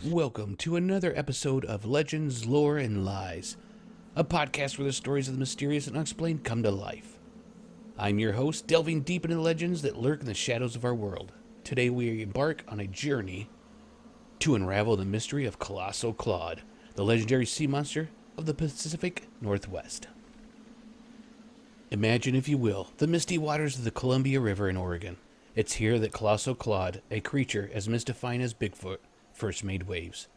Welcome to another episode of Legends, Lore, and Lies, a podcast where the stories of the mysterious and unexplained come to life. I'm your host, delving deep into the legends that lurk in the shadows of our world. Today we embark on a journey to unravel the mystery of Colossal Claude, the legendary sea monster of the Pacific Northwest. Imagine, if you will, the misty waters of the Columbia River in Oregon. It's here that Colossal Claude, a creature as mystifying as Bigfoot, first made waves.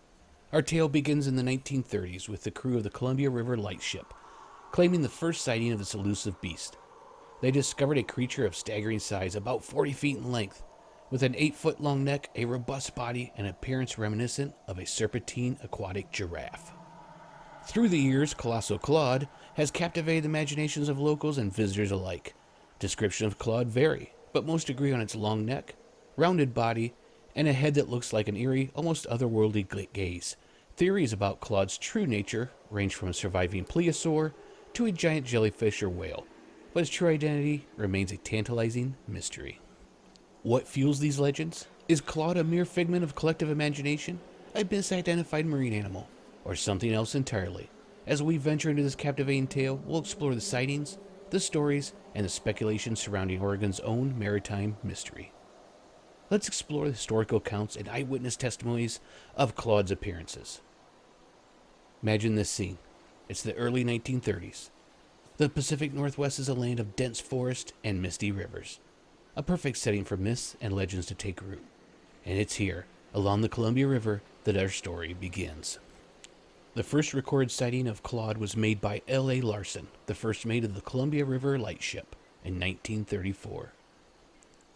Our tale begins in the 1930s with the crew of the Columbia River lightship claiming the first sighting of this elusive beast. They discovered a creature of staggering size, about 40 feet in length, with an 8-foot-long neck, a robust body, and appearance reminiscent of a serpentine aquatic giraffe. Through the years, Colossal Claude has captivated the imaginations of locals and visitors alike. Descriptions of Claude vary, but most agree on its long neck, rounded body, and a head that looks like an eerie, almost otherworldly gaze. Theories about Claude's true nature range from a surviving plesiosaur to a giant jellyfish or whale, but his true identity remains a tantalizing mystery. What fuels these legends? Is Claude a mere figment of collective imagination, a misidentified marine animal, or something else entirely? As we venture into this captivating tale, we'll explore the sightings, the stories, and the speculation surrounding Oregon's own maritime mystery. Let's explore the historical accounts and eyewitness testimonies of Claude's appearances. Imagine this scene. It's the early 1930s. The Pacific Northwest is a land of dense forest and misty rivers, a perfect setting for myths and legends to take root. And it's here, along the Columbia River, that our story begins. The first recorded sighting of Claude was made by L.A. Larson, the first mate of the Columbia River lightship, in 1934.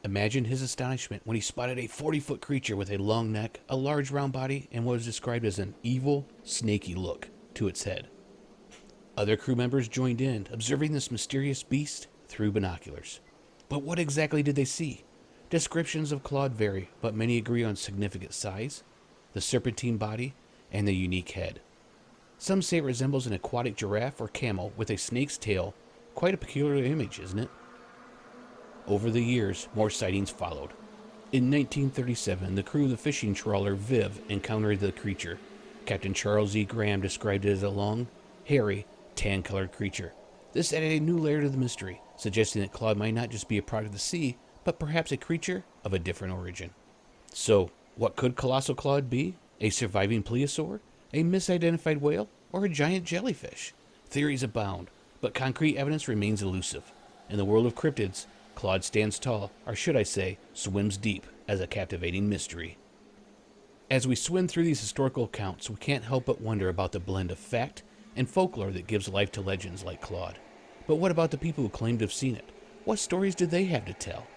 Imagine his astonishment when he spotted a 40-foot creature with a long neck, a large round body, and what was described as an evil, snaky look to its head. Other crew members joined in, observing this mysterious beast through binoculars. But what exactly did they see? Descriptions of Claude vary, but many agree on significant size, the serpentine body, and the unique head. Some say it resembles an aquatic giraffe or camel with a snake's tail. Quite a peculiar image, isn't it? Over the years, more sightings followed. In 1937, the crew of the fishing trawler Viv encountered the creature. Captain Charles E. Graham described it as a long, hairy, tan-colored creature. This added a new layer to the mystery, suggesting that Claude might not just be a product of the sea, but perhaps a creature of a different origin. So, what could Colossal Claude be? A surviving plesiosaur? A misidentified whale? Or a giant jellyfish? Theories abound, but concrete evidence remains elusive. In the world of cryptids, Claude stands tall, or should I say, swims deep, as a captivating mystery. As we swim through these historical accounts, we can't help but wonder about the blend of fact and folklore that gives life to legends like Claude. But what about the people who claim to have seen it? What stories do they have to tell?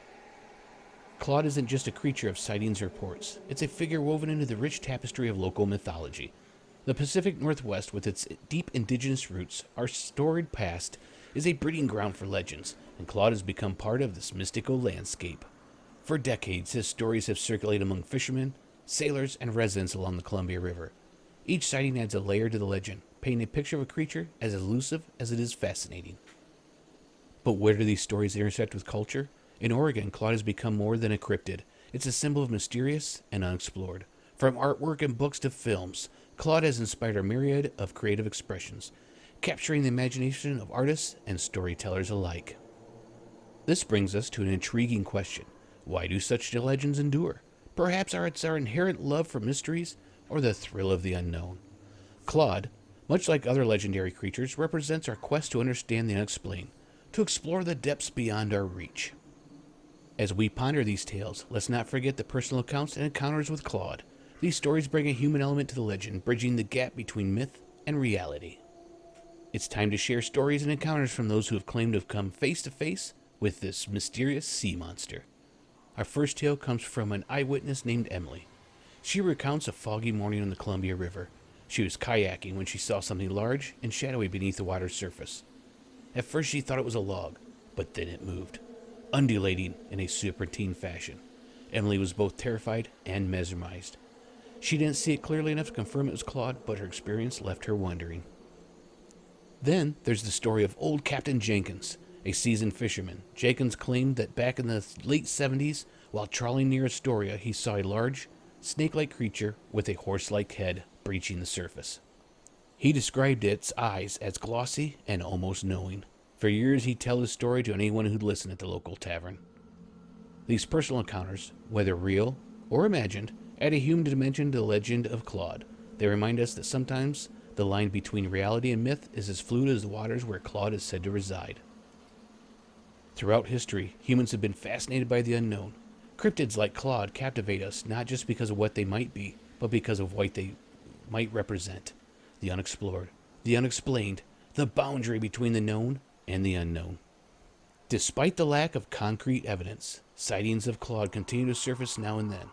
Claude isn't just a creature of sightings or reports. It's a figure woven into the rich tapestry of local mythology. The Pacific Northwest, with its deep indigenous roots, our storied past, is a breeding ground for legends, and Claude has become part of this mystical landscape. For decades, his stories have circulated among fishermen, sailors, and residents along the Columbia River. Each sighting adds a layer to the legend, painting a picture of a creature as elusive as it is fascinating. But where do these stories intersect with culture? In Oregon, Claude has become more than a cryptid. It's a symbol of mysterious and unexplored. From artwork and books to films, Claude has inspired a myriad of creative expressions, capturing the imagination of artists and storytellers alike. This brings us to an intriguing question. Why do such legends endure? Perhaps it's our inherent love for mysteries or the thrill of the unknown. Claude, much like other legendary creatures, represents our quest to understand the unexplained, to explore the depths beyond our reach. As we ponder these tales, let's not forget the personal accounts and encounters with Claude. These stories bring a human element to the legend, bridging the gap between myth and reality. It's time to share stories and encounters from those who have claimed to have come face to face with this mysterious sea monster. Our first tale comes from an eyewitness named Emily. She recounts a foggy morning on the Columbia River. She was kayaking when she saw something large and shadowy beneath the water's surface. At first she thought it was a log, but then it moved, undulating in a serpentine fashion. Emily was both terrified and mesmerized. She didn't see it clearly enough to confirm it was Claude, but her experience left her wondering. Then there's the story of old Captain Jenkins, a seasoned fisherman. Jenkins claimed that back in the late 70s, while trawling near Astoria, he saw a large, snake-like creature with a horse-like head breaching the surface. He described its eyes as glossy and almost knowing. For years, he'd tell his story to anyone who'd listen at the local tavern. These personal encounters, whether real or imagined, add a human dimension to the legend of Claude. They remind us that sometimes the line between reality and myth is as fluid as the waters where Claude is said to reside. Throughout history, humans have been fascinated by the unknown. Cryptids like Claude captivate us not just because of what they might be, but because of what they might represent. The unexplored, the unexplained, the boundary between the known and the unknown. Despite the lack of concrete evidence, sightings of Claude continue to surface now and then.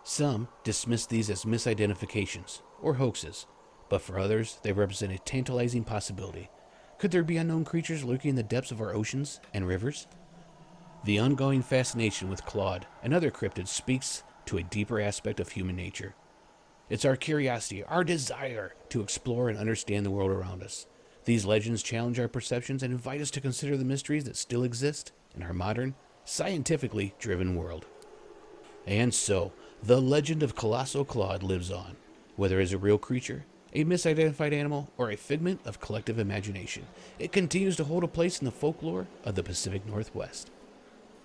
Some dismiss these as misidentifications or hoaxes, but for others, they represent a tantalizing possibility. Could there be unknown creatures lurking in the depths of our oceans and rivers? The ongoing fascination with Claude and other cryptids speaks to a deeper aspect of human nature. It's our curiosity, our desire to explore and understand the world around us. These legends challenge our perceptions and invite us to consider the mysteries that still exist in our modern, scientifically driven world. And so, the legend of Colossal Claude lives on, whether as a real creature, a misidentified animal, or a figment of collective imagination. It continues to hold a place in the folklore of the Pacific Northwest.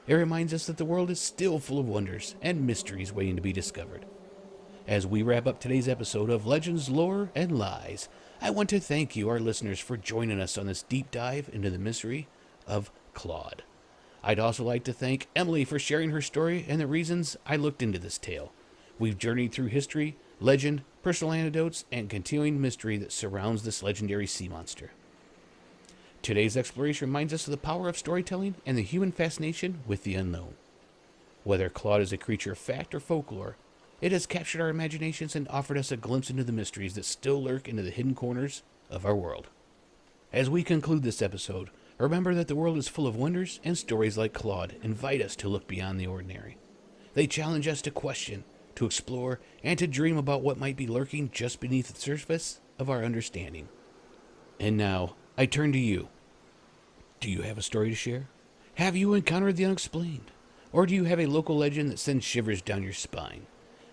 It reminds us that the world is still full of wonders and mysteries waiting to be discovered. As we wrap up today's episode of Legends, Lore, and Lies, I want to thank you, our listeners, for joining us on this deep dive into the mystery of Claude. I'd also like to thank Emily for sharing her story and the reasons I looked into this tale. We've journeyed through history, legend, personal anecdotes, and continuing mystery that surrounds this legendary sea monster. Today's exploration reminds us of the power of storytelling and the human fascination with the unknown. Whether Claude is a creature of fact or folklore, it has captured our imaginations and offered us a glimpse into the mysteries that still lurk into the hidden corners of our world. As we conclude this episode, remember that the world is full of wonders, and stories like Claude invite us to look beyond the ordinary. They challenge us to question, to explore, and to dream about what might be lurking just beneath the surface of our understanding. And now, I turn to you. Do you have a story to share? Have you encountered the unexplained? Or do you have a local legend that sends shivers down your spine?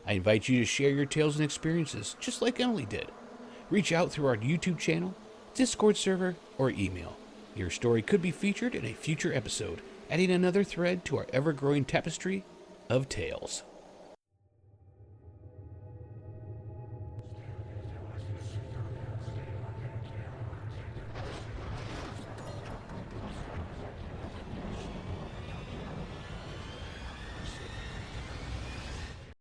I invite you to share your tales and experiences, just like Emily did. Reach out through our YouTube channel, Discord server, or email. Your story could be featured in a future episode, adding another thread to our ever-growing tapestry of tales.